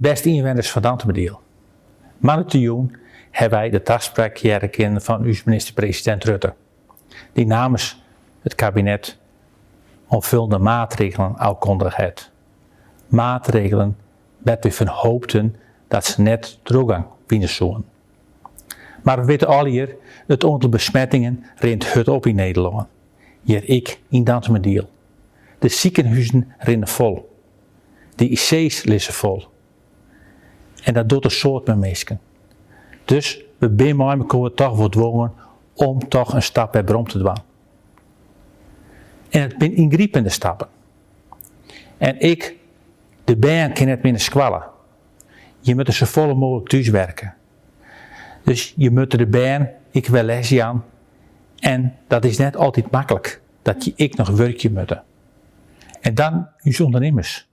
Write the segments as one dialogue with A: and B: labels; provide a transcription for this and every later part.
A: Beste inwoners van Dantemediel. Maandag hebben wij de afspraak gekregen van uw minister-president Rutte, die namens het kabinet omvullende maatregelen aankondigd heeft. Maatregelen dat we van hoopten dat ze net teruggang binnen zullen. Maar we weten al hier, het aantal besmettingen rent hut op in Nederland. Hier ik in Dantemediel. De ziekenhuizen rennen vol. De IC's liggen vol. En dat doet een soort met mensen. Dus we zijn met elkaar toch wel gedwongen om toch een stap bij brom te doen. En het zijn ingrijpende stappen. En de baan kan het minder squallen. Je moet er zo vol mogelijk thuis werken. Dus je moet de baan, ik wel lesje aan. En dat is net altijd makkelijk. Dat ik nog werkje moet. En dan uw ondernemers.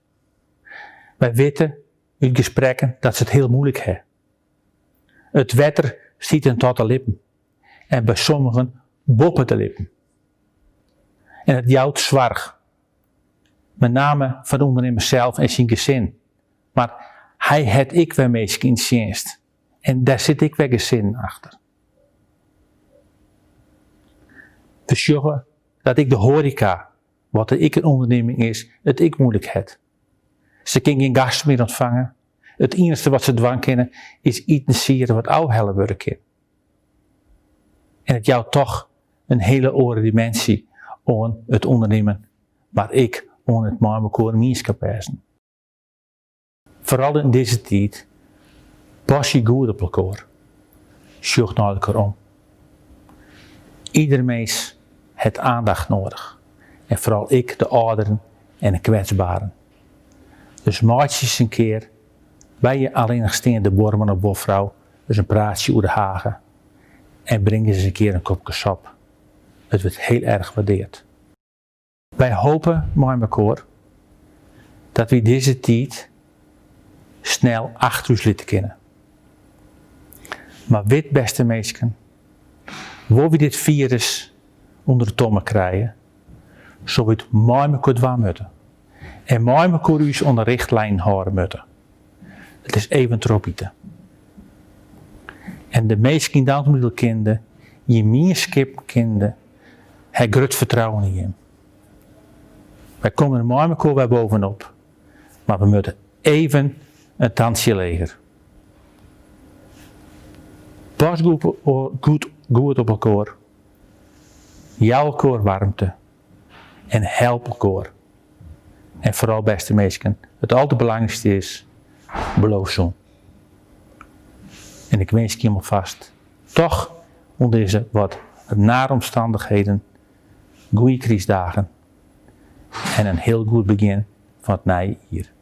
A: Wij weten in gesprekken dat ze het heel moeilijk hebben. Het wetter ziet hen tot de lippen. En bij sommigen boppen de lippen. En het jouwt zwaar. Met name van de ondernemer zelf en zijn gezin. Maar hij het ik weer meest in dienst. En daar zit ik weer gezin achter. We zorgen dat ik de horeca, wat ik een onderneming is, het ik moeilijk heb. Ze kunnen geen gasten meer ontvangen. Het enige wat ze dwang kennen is intenseren wat oude helle werken. En het jou toch een hele andere dimensie aan het ondernemen, maar ik aan het met elkaar meeskapezen. Vooral in deze tijd, pas je goed op elkaar. Zorg naar elkaar om. Ieder mens heeft aandacht nodig. En vooral ik, de ouderen en de kwetsbaren. Dus maak je eens een keer bij je alleenstaande borman of bofvrouw dus een praatje over de hagen. En breng eens een keer een kopje sap. Het wordt heel erg gewaardeerd. Wij hopen met elkaar dat we deze tijd snel achter ons laten kennen. Maar weet beste mensen, waar we dit virus onder de tommen krijgen, zo we het met elkaar doen moeten. En met elkaar ons onder richtlijn houden moeten. Het is even tropieten. En de meeste kinderen, je meerskip kinderen, hij groot vertrouwen in hem. Wij komen er met elkaar weer bovenop. Maar we moeten even een tandje leger. Pas goed op elkaar. Jou elkaar warmte. En help elkaar. En vooral beste mensen, het allerbelangrijkste is, beloof zo. En ik wens je hem vast, toch onder deze wat nare omstandigheden, goede crisis dagen en een heel goed begin van het nieuwe jaar.